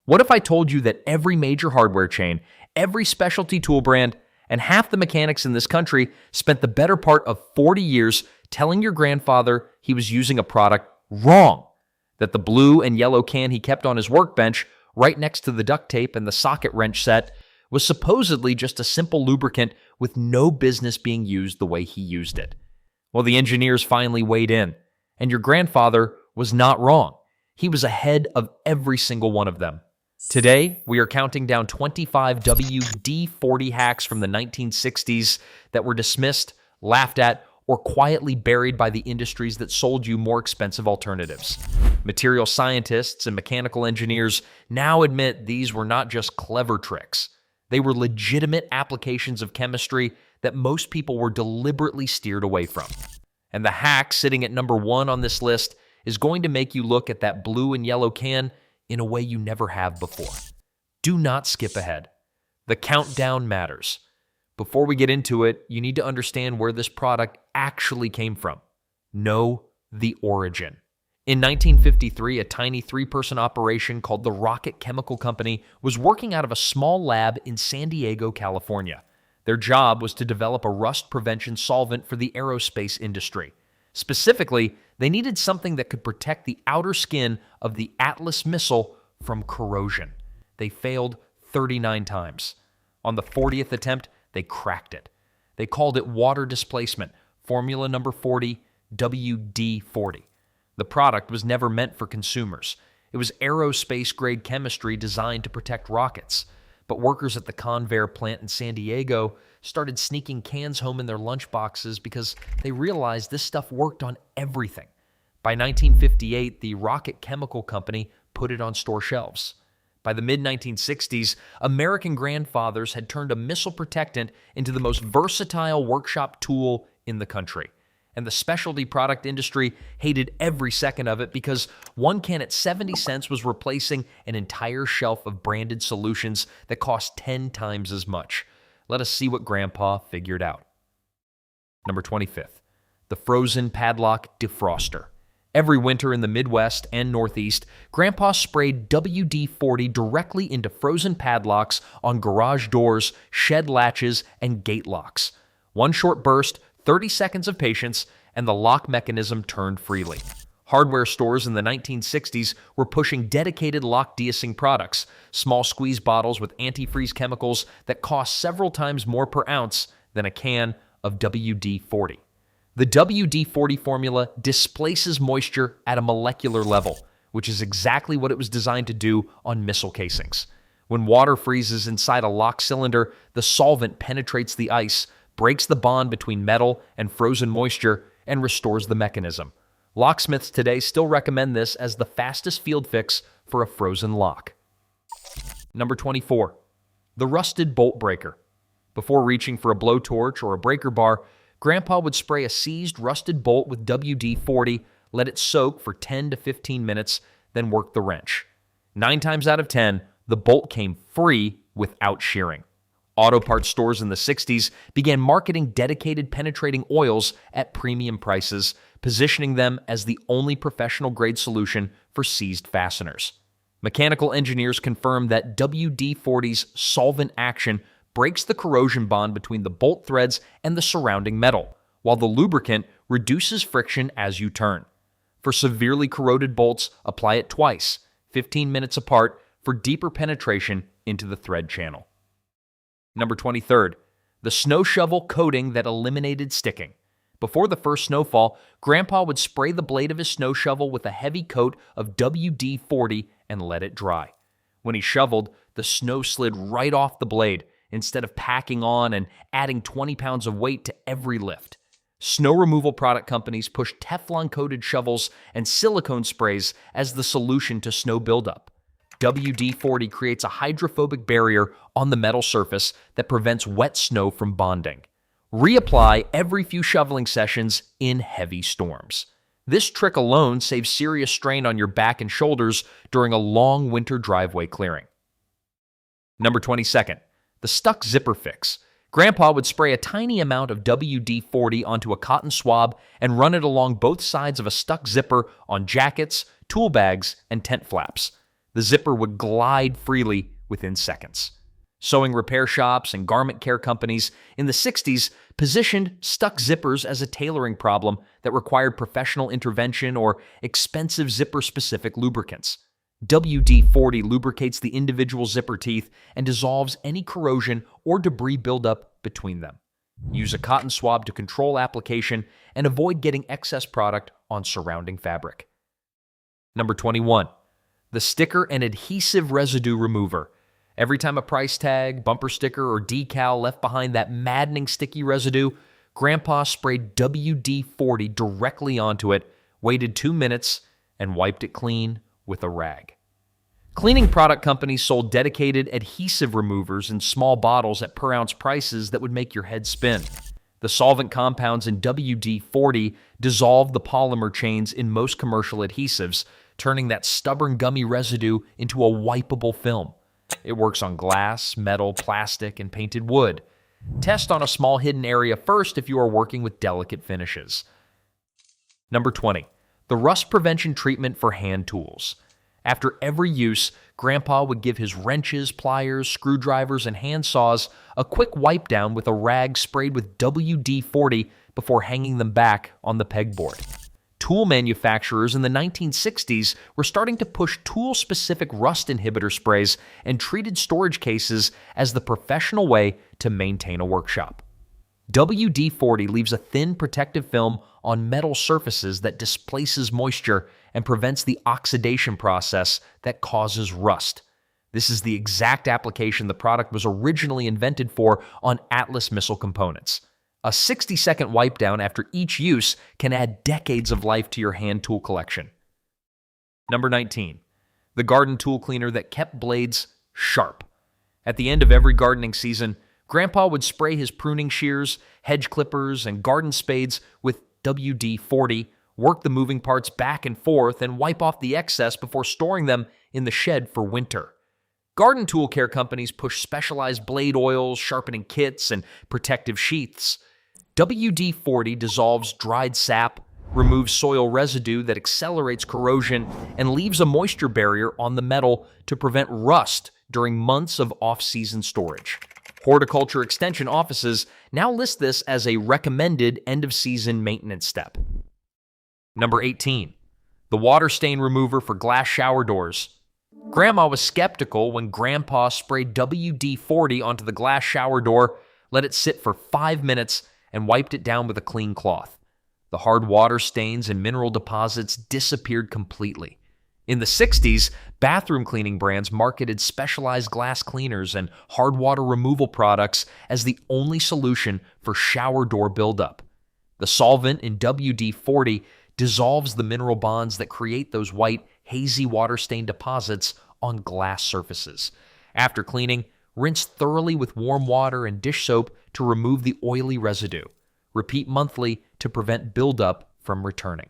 What if I told you that every major hardware chain, every specialty tool brand, and half the mechanics in this country spent the better part of 40 years telling your grandfather he was using a product wrong? That the blue and yellow can he kept on his workbench right next to the duct tape and the socket wrench set was supposedly just a simple lubricant with no business being used the way he used it. Well, the engineers finally weighed in, and your grandfather was not wrong. He was ahead of every single one of them. Today, we are counting down 25 WD-40 hacks from the 1960s that were dismissed, laughed at, or quietly buried by the industries that sold you more expensive alternatives. Material scientists and mechanical engineers now admit these were not just clever tricks. They were legitimate applications of chemistry that most people were deliberately steered away from. And the hack sitting at number 1 on this list is going to make you look at that blue and yellow can in a way you never have before. Do not skip ahead. The countdown matters. Before we get into it, you need to understand where this product actually came from. Know the origin. In 1953, a tiny 3-person operation called the Rocket Chemical Company was working out of a small lab in San Diego, California. Their job was to develop a rust prevention solvent for the aerospace industry. Specifically, they needed something that could protect the outer skin of the Atlas missile from corrosion. They failed 39 times. On the 40th attempt, they cracked it. They called it water displacement, formula number 40, WD-40. The product was never meant for consumers. It was aerospace-grade chemistry designed to protect rockets. But workers at the Convair plant in San Diego started sneaking cans home in their lunchboxes because they realized this stuff worked on everything. By 1958, the Rocket Chemical Company put it on store shelves. By the mid-1960s, American grandfathers had turned a missile protectant into the most versatile workshop tool in the country. And the specialty product industry hated every second of it because one can at 70 cents was replacing an entire shelf of branded solutions that cost 10 times as much. Let us see what Grandpa figured out. Number 25th, the frozen padlock defroster. Every winter in the Midwest and Northeast, Grandpa sprayed WD-40 directly into frozen padlocks on garage doors, shed latches, and gate locks. One short burst, 30 seconds of patience, and the lock mechanism turned freely. Hardware stores in the 1960s were pushing dedicated lock de-icing products, small squeeze bottles with antifreeze chemicals that cost several times more per ounce than a can of WD-40. The WD-40 formula displaces moisture at a molecular level, which is exactly what it was designed to do on missile casings. When water freezes inside a lock cylinder, the solvent penetrates the ice, breaks the bond between metal and frozen moisture, and restores the mechanism. Locksmiths today still recommend this as the fastest field fix for a frozen lock. Number 24, the rusted bolt breaker. Before reaching for a blowtorch or a breaker bar, Grandpa would spray a seized rusted bolt with WD-40, let it soak for 10 to 15 minutes, then work the wrench. 9 times out of 10, the bolt came free without shearing. Auto parts stores in the 60s began marketing dedicated penetrating oils at premium prices, positioning them as the only professional-grade solution for seized fasteners. Mechanical engineers confirmed that WD-40's solvent action breaks the corrosion bond between the bolt threads and the surrounding metal, while the lubricant reduces friction as you turn. For severely corroded bolts, apply it twice, 15 minutes apart, for deeper penetration into the thread channel. Number 23rd, the snow shovel coating that eliminated sticking. Before the first snowfall, Grandpa would spray the blade of his snow shovel with a heavy coat of WD-40 and let it dry. When he shoveled, the snow slid right off the blade instead of packing on and adding 20 pounds of weight to every lift. Snow removal product companies pushed Teflon-coated shovels and silicone sprays as the solution to snow buildup. WD-40 creates a hydrophobic barrier on the metal surface that prevents wet snow from bonding. Reapply every few shoveling sessions in heavy storms. This trick alone saves serious strain on your back and shoulders during a long winter driveway clearing. Number 22nd, the stuck zipper fix. Grandpa would spray a tiny amount of WD-40 onto a cotton swab and run it along both sides of a stuck zipper on jackets, tool bags, and tent flaps. The zipper would glide freely within seconds. Sewing repair shops and garment care companies in the 60s positioned stuck zippers as a tailoring problem that required professional intervention or expensive zipper-specific lubricants. WD-40 lubricates the individual zipper teeth and dissolves any corrosion or debris buildup between them. Use a cotton swab to control application and avoid getting excess product on surrounding fabric. Number 21. The sticker and adhesive residue remover. Every time a price tag, bumper sticker, or decal left behind that maddening sticky residue, Grandpa sprayed WD-40 directly onto it, waited 2 minutes, and wiped it clean with a rag. Cleaning product companies sold dedicated adhesive removers in small bottles at per-ounce prices that would make your head spin. The solvent compounds in WD-40 dissolved the polymer chains in most commercial adhesives, turning that stubborn gummy residue into a wipeable film. It works on glass, metal, plastic, and painted wood. Test on a small hidden area first if you are working with delicate finishes. Number 20. The rust prevention treatment for hand tools. After every use, Grandpa would give his wrenches, pliers, screwdrivers, and hand saws a quick wipe down with a rag sprayed with WD-40 before hanging them back on the pegboard. Tool manufacturers in the 1960s were starting to push tool-specific rust inhibitor sprays and treated storage cases as the professional way to maintain a workshop. WD-40 leaves a thin protective film on metal surfaces that displaces moisture and prevents the oxidation process that causes rust. This is the exact application the product was originally invented for on Atlas missile components. A 60-second wipe down after each use can add decades of life to your hand tool collection. Number 19. The garden tool cleaner that kept blades sharp. At the end of every gardening season, Grandpa would spray his pruning shears, hedge clippers, and garden spades with WD-40, work the moving parts back and forth, and wipe off the excess before storing them in the shed for winter. Garden tool care companies push specialized blade oils, sharpening kits, and protective sheaths. WD-40 dissolves dried sap, removes soil residue that accelerates corrosion, and leaves a moisture barrier on the metal to prevent rust during months of off-season storage. Horticulture extension offices now list this as a recommended end-of-season maintenance step. Number 18. The water stain remover for glass shower doors. Grandma was skeptical when Grandpa sprayed WD-40 onto the glass shower door, let it sit for 5 minutes, and wiped it down with a clean cloth. The hard water stains and mineral deposits disappeared completely. In the 60s, bathroom cleaning brands marketed specialized glass cleaners and hard water removal products as the only solution for shower door buildup. The solvent in WD-40 dissolves the mineral bonds that create those white, hazy water stain deposits on glass surfaces. After cleaning, rinse thoroughly with warm water and dish soap to remove the oily residue. Repeat monthly to prevent buildup from returning.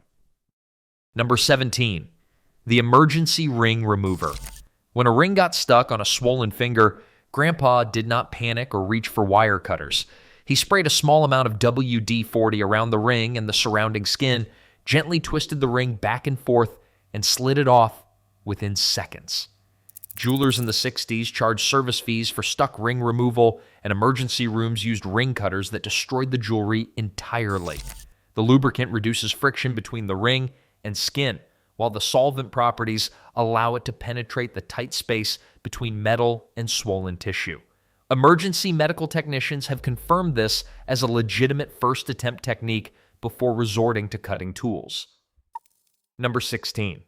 Number 17. The emergency ring remover. When a ring got stuck on a swollen finger, Grandpa did not panic or reach for wire cutters. He sprayed a small amount of WD-40 around the ring and the surrounding skin, gently twisted the ring back and forth, and slid it off within seconds. Jewelers in the 60s charged service fees for stuck ring removal, and emergency rooms used ring cutters that destroyed the jewelry entirely. The lubricant reduces friction between the ring and skin, while the solvent properties allow it to penetrate the tight space between metal and swollen tissue. Emergency medical technicians have confirmed this as a legitimate first attempt technique before resorting to cutting tools. Number 16.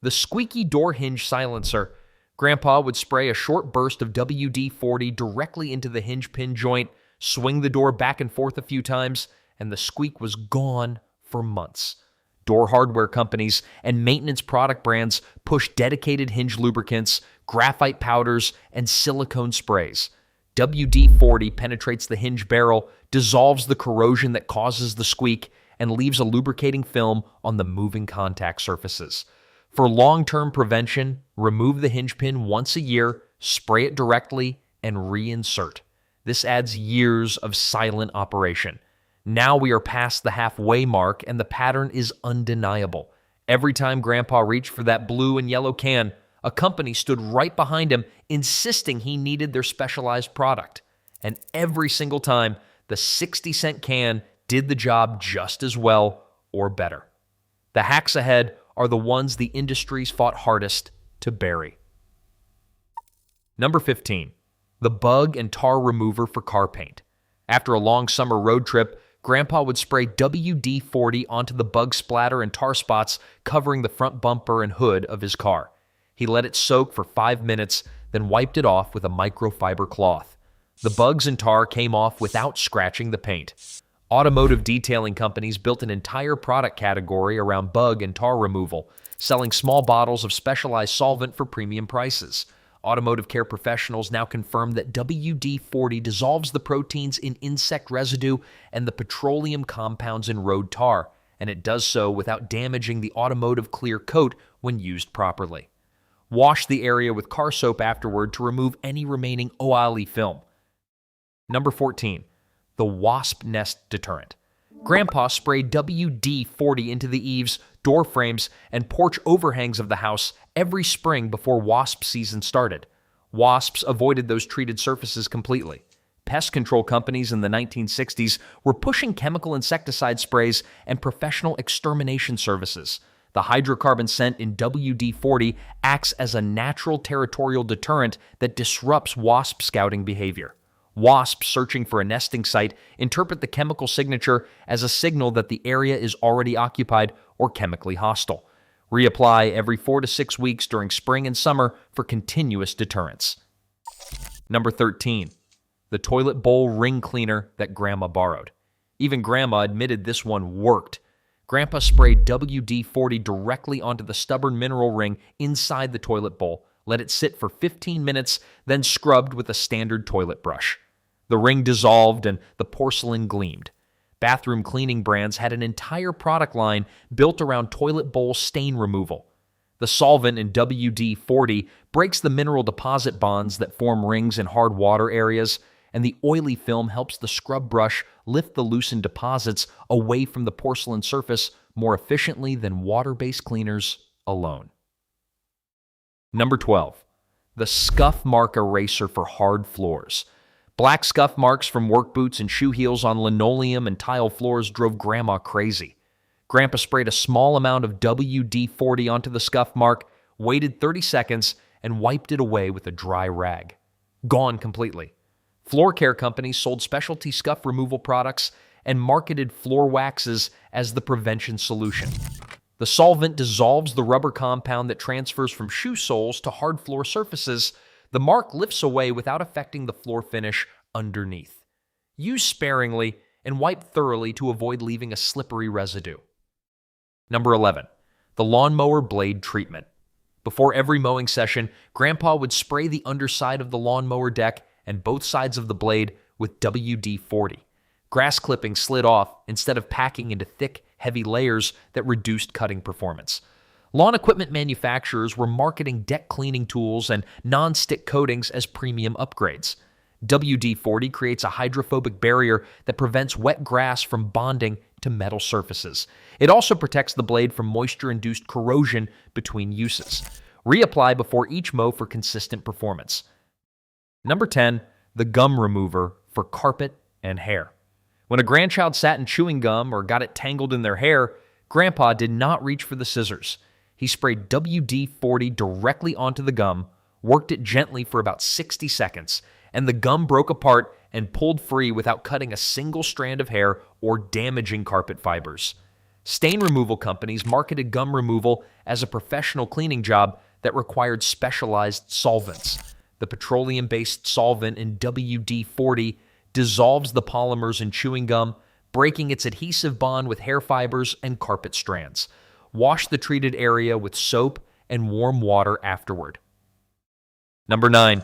The squeaky door hinge silencer. Grandpa would spray a short burst of WD-40 directly into the hinge pin joint, swing the door back and forth a few times, and the squeak was gone for months. Door hardware companies and maintenance product brands push dedicated hinge lubricants, graphite powders, and silicone sprays. WD-40 penetrates the hinge barrel, dissolves the corrosion that causes the squeak, and leaves a lubricating film on the moving contact surfaces. For long-term prevention, remove the hinge pin once a year, spray it directly, and reinsert. This adds years of silent operation. Now we are past the halfway mark, and the pattern is undeniable. Every time Grandpa reached for that blue and yellow can, A company stood right behind him, insisting he needed their specialized product. And every single time, the 60-cent can did the job just as well or better. The hacks ahead are the ones the industries fought hardest to bury. Number 15. The bug and tar remover for car paint. After a long summer road trip, Grandpa would spray WD-40 onto the bug splatter and tar spots covering the front bumper and hood of his car. He let it soak for 5 minutes, then wiped it off with a microfiber cloth. The bugs and tar came off without scratching the paint. Automotive detailing companies built an entire product category around bug and tar removal, selling small bottles of specialized solvent for premium prices. Automotive care professionals now confirm that WD-40 dissolves the proteins in insect residue and the petroleum compounds in road tar, and it does so without damaging the automotive clear coat when used properly. Wash the area with car soap afterward to remove any remaining oily film. Number 14. The wasp nest deterrent. Grandpa sprayed WD-40 into the eaves, door frames, and porch overhangs of the house every spring before wasp season started. Wasps avoided those treated surfaces completely. Pest control companies in the 1960s were pushing chemical insecticide sprays and professional extermination services. The hydrocarbon scent in WD-40 acts as a natural territorial deterrent that disrupts wasp scouting behavior. Wasps searching for a nesting site interpret the chemical signature as a signal that the area is already occupied or chemically hostile. Reapply every 4 to 6 weeks during spring and summer for continuous deterrence. Number 13. The toilet bowl ring cleaner that Grandma borrowed. Even Grandma admitted this one worked. Grandpa sprayed WD-40 directly onto the stubborn mineral ring inside the toilet bowl, let it sit for 15 minutes, then scrubbed with a standard toilet brush. The ring dissolved and the porcelain gleamed. Bathroom cleaning brands had an entire product line built around toilet bowl stain removal. The solvent in WD-40 breaks the mineral deposit bonds that form rings in hard water areas, and the oily film helps the scrub brush lift the loosened deposits away from the porcelain surface more efficiently than water-based cleaners alone. Number 12. The scuff mark eraser for hard floors. Black scuff marks from work boots and shoe heels on linoleum and tile floors drove Grandma crazy. Grandpa sprayed a small amount of WD-40 onto the scuff mark, waited 30 seconds, and wiped it away with a dry rag. Gone completely. Floor care companies sold specialty scuff removal products and marketed floor waxes as the prevention solution. The solvent dissolves the rubber compound that transfers from shoe soles to hard floor surfaces. The mark lifts away without affecting the floor finish underneath. Use sparingly and wipe thoroughly to avoid leaving a slippery residue. Number 11. The lawnmower blade treatment. Before every mowing session, Grandpa would spray the underside of the lawnmower deck and both sides of the blade with WD-40. Grass clippings slid off instead of packing into thick, heavy layers that reduced cutting performance. Lawn equipment manufacturers were marketing deck cleaning tools and non-stick coatings as premium upgrades. WD-40 creates a hydrophobic barrier that prevents wet grass from bonding to metal surfaces. It also protects the blade from moisture-induced corrosion between uses. Reapply before each mow for consistent performance. Number 10. The gum remover for carpet and hair. When a grandchild sat in chewing gum or got it tangled in their hair, Grandpa did not reach for the scissors. He sprayed WD-40 directly onto the gum, worked it gently for about 60 seconds, and the gum broke apart and pulled free without cutting a single strand of hair or damaging carpet fibers. Stain removal companies marketed gum removal as a professional cleaning job that required specialized solvents. The petroleum-based solvent in WD-40 dissolves the polymers in chewing gum, breaking its adhesive bond with hair fibers and carpet strands. Wash the treated area with soap and warm water afterward. Number 9.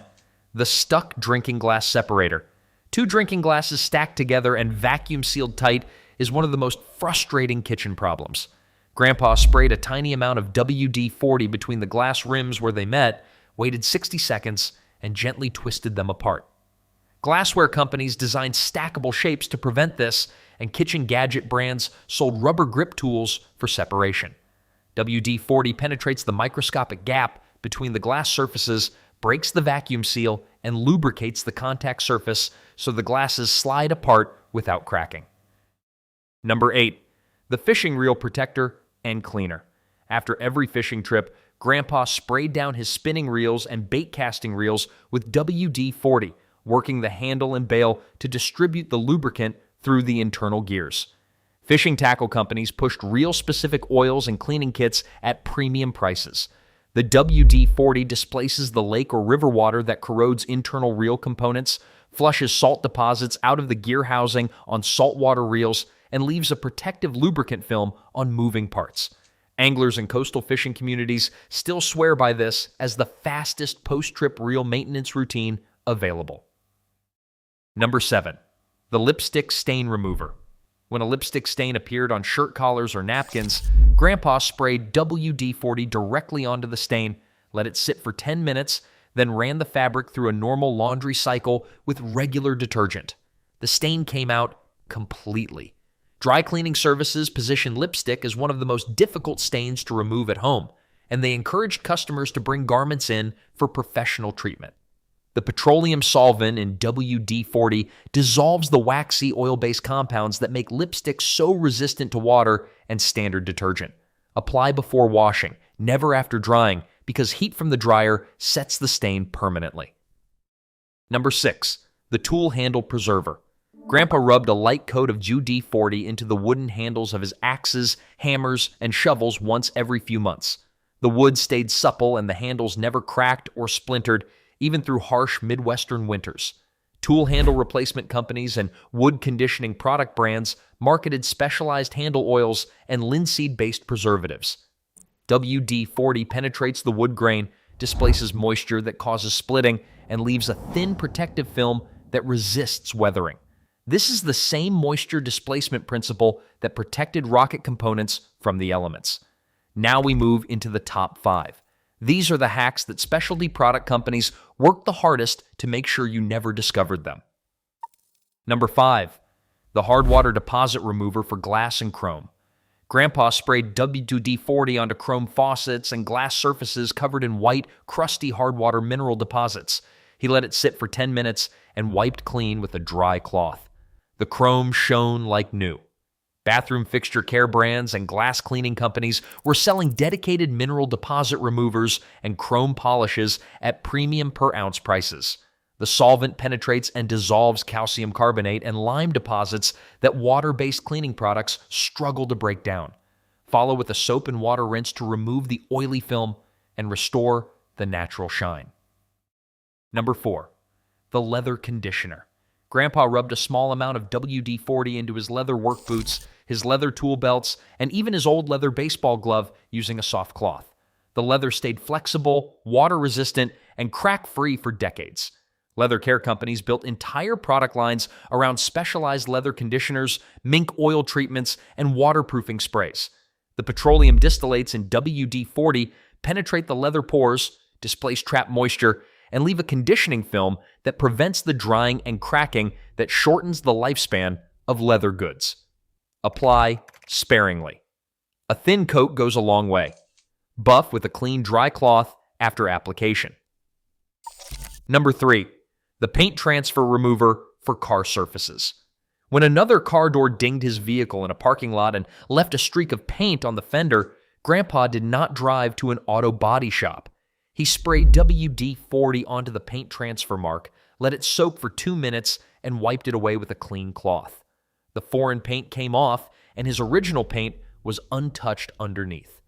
The stuck drinking glass separator. 2 drinking glasses stacked together and vacuum sealed tight is one of the most frustrating kitchen problems. Grandpa sprayed a tiny amount of WD-40 between the glass rims where they met, waited 60 seconds, and gently twisted them apart. Glassware companies designed stackable shapes to prevent this, and kitchen gadget brands sold rubber grip tools for separation. WD-40 penetrates the microscopic gap between the glass surfaces, breaks the vacuum seal, and lubricates the contact surface so the glasses slide apart without cracking. Number 8. The fishing reel protector and cleaner. After every fishing trip, Grandpa sprayed down his spinning reels and bait casting reels with WD-40, working the handle and bail to distribute the lubricant through the internal gears. Fishing tackle companies pushed reel-specific oils and cleaning kits at premium prices. The WD-40 displaces the lake or river water that corrodes internal reel components, flushes salt deposits out of the gear housing on saltwater reels, and leaves a protective lubricant film on moving parts. Anglers and coastal fishing communities still swear by this as the fastest post-trip reel maintenance routine available. Number 7. The lipstick stain remover. When a lipstick stain appeared on shirt collars or napkins, Grandpa sprayed WD-40 directly onto the stain, let it sit for 10 minutes, then ran the fabric through a normal laundry cycle with regular detergent. The stain came out completely. Dry cleaning services position lipstick as one of the most difficult stains to remove at home, and they encouraged customers to bring garments in for professional treatment. The petroleum solvent in WD-40 dissolves the waxy oil-based compounds that make lipstick so resistant to water and standard detergent. Apply before washing, never after drying, because heat from the dryer sets the stain permanently. Number 6. The tool handle preserver. Grandpa rubbed a light coat of WD-40 into the wooden handles of his axes, hammers, and shovels once every few months. The wood stayed supple and the handles never cracked or splintered, even through harsh Midwestern winters. Tool handle replacement companies and wood conditioning product brands marketed specialized handle oils and linseed-based preservatives. WD-40 penetrates the wood grain, displaces moisture that causes splitting, and leaves a thin protective film that resists weathering. This is the same moisture displacement principle that protected rocket components from the elements. Now we move into the top 5. These are the hacks that specialty product companies work the hardest to make sure you never discovered them. Number 5. The hard water deposit remover for glass and chrome. Grandpa sprayed WD-40 onto chrome faucets and glass surfaces covered in white, crusty hard water mineral deposits. He let it sit for 10 minutes and wiped clean with a dry cloth. The chrome shone like new. Bathroom fixture care brands and glass cleaning companies were selling dedicated mineral deposit removers and chrome polishes at premium per ounce prices. The solvent penetrates and dissolves calcium carbonate and lime deposits that water-based cleaning products struggle to break down. Follow with a soap and water rinse to remove the oily film and restore the natural shine. Number 4. The leather conditioner. Grandpa rubbed a small amount of WD-40 into his leather work boots, his leather tool belts, and even his old leather baseball glove using a soft cloth. The leather stayed flexible, water-resistant, and crack-free for decades. Leather care companies built entire product lines around specialized leather conditioners, mink oil treatments, and waterproofing sprays. The petroleum distillates in WD-40 penetrate the leather pores, displace trapped moisture, and leave a conditioning film that prevents the drying and cracking that shortens the lifespan of leather goods. Apply sparingly. A thin coat goes a long way. Buff with a clean, dry cloth after application. Number 3. The paint transfer remover for car surfaces. When another car door dinged his vehicle in a parking lot and left a streak of paint on the fender, Grandpa did not drive to an auto body shop. He sprayed WD-40 onto the paint transfer mark, let it soak for 2 minutes, and wiped it away with a clean cloth. The foreign paint came off, and his original paint was untouched underneath.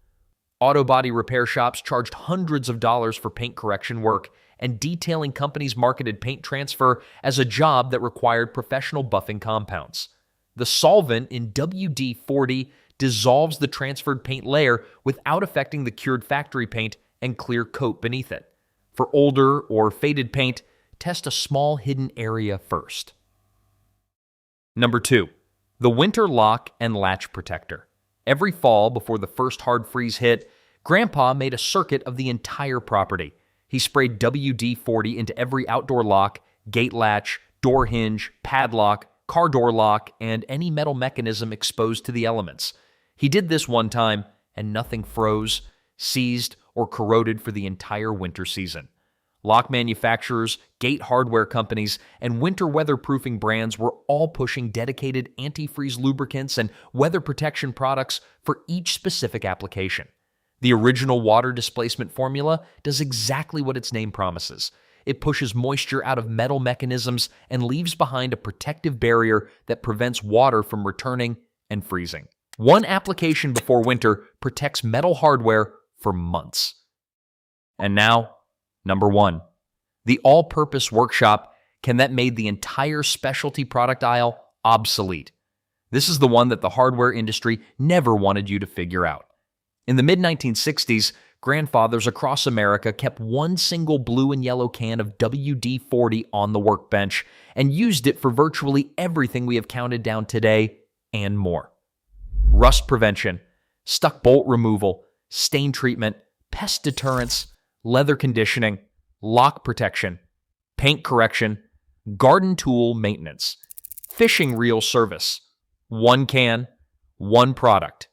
Auto body repair shops charged hundreds of dollars for paint correction work, and detailing companies marketed paint transfer as a job that required professional buffing compounds. The solvent in WD-40 dissolves the transferred paint layer without affecting the cured factory paint and clear coat beneath it. For older or faded paint, test a small hidden area first. Number 2. The winter lock and latch protector. Every fall before the first hard freeze hit, Grandpa made a circuit of the entire property. He sprayed WD-40 into every outdoor lock, gate latch, door hinge, padlock, car door lock, and any metal mechanism exposed to the elements. He did this one time, and nothing froze, seized, or corroded for the entire winter season. Lock manufacturers, gate hardware companies, and winter weatherproofing brands were all pushing dedicated antifreeze lubricants and weather protection products for each specific application. The original water displacement formula does exactly what its name promises. It pushes moisture out of metal mechanisms and leaves behind a protective barrier that prevents water from returning and freezing. One application before winter protects metal hardware for months. And now, number 1. The all-purpose workshop can that made the entire specialty product aisle obsolete. This is the one that the hardware industry never wanted you to figure out. In the mid-1960s, grandfathers across America kept one single blue and yellow can of WD-40 on the workbench and used it for virtually everything we have counted down today and more. Rust prevention, stuck bolt removal, stain treatment, pest deterrence, leather conditioning, lock protection, paint correction, garden tool maintenance, fishing reel service. One can, one product,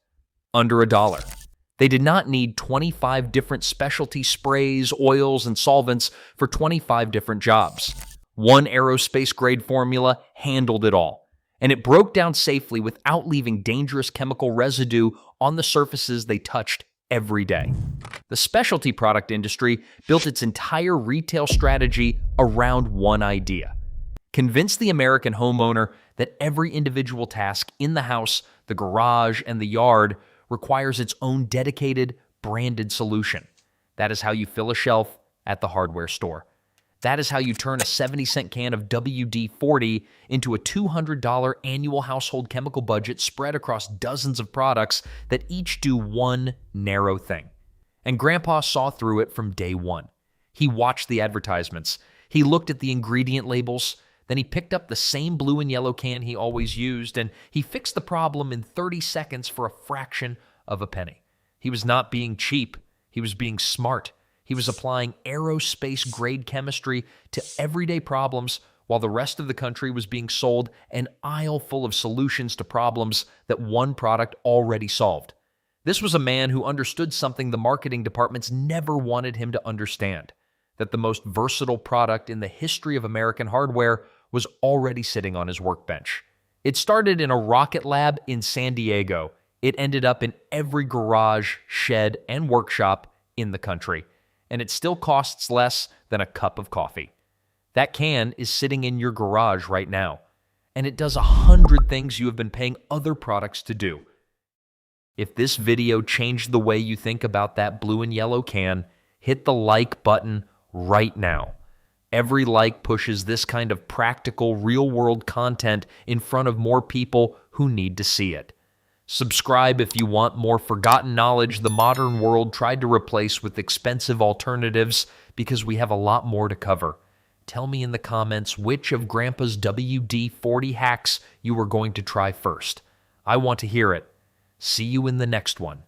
under $1. They did not need 25 different specialty sprays, oils, and solvents for 25 different jobs. One aerospace grade formula handled it all, and it broke down safely without leaving dangerous chemical residue on the surfaces they touched every day. The specialty product industry built its entire retail strategy around one idea: convince the American homeowner that every individual task in the house, the garage, and the yard requires its own dedicated, branded solution. That is how you fill a shelf at the hardware store. That is how you turn a 70-cent can of WD-40 into a $200 annual household chemical budget spread across dozens of products that each do one narrow thing. And Grandpa saw through it from day one. He watched the advertisements. He looked at the ingredient labels. Then he picked up the same blue and yellow can he always used, and he fixed the problem in 30 seconds for a fraction of a penny. He was not being cheap. He was being smart. He was applying aerospace-grade chemistry to everyday problems while the rest of the country was being sold an aisle full of solutions to problems that one product already solved. This was a man who understood something the marketing departments never wanted him to understand: that the most versatile product in the history of American hardware was already sitting on his workbench. It started in a rocket lab in San Diego. It ended up in every garage, shed, and workshop in the country. And it still costs less than a cup of coffee. That can is sitting in your garage right now. And it does 100 things you have been paying other products to do. If this video changed the way you think about that blue and yellow can, hit the like button right now. Every like pushes this kind of practical, real-world content in front of more people who need to see it. Subscribe if you want more forgotten knowledge the modern world tried to replace with expensive alternatives, because we have a lot more to cover. Tell me in the comments which of Grandpa's WD-40 hacks you are going to try first. I want to hear it. See you in the next one.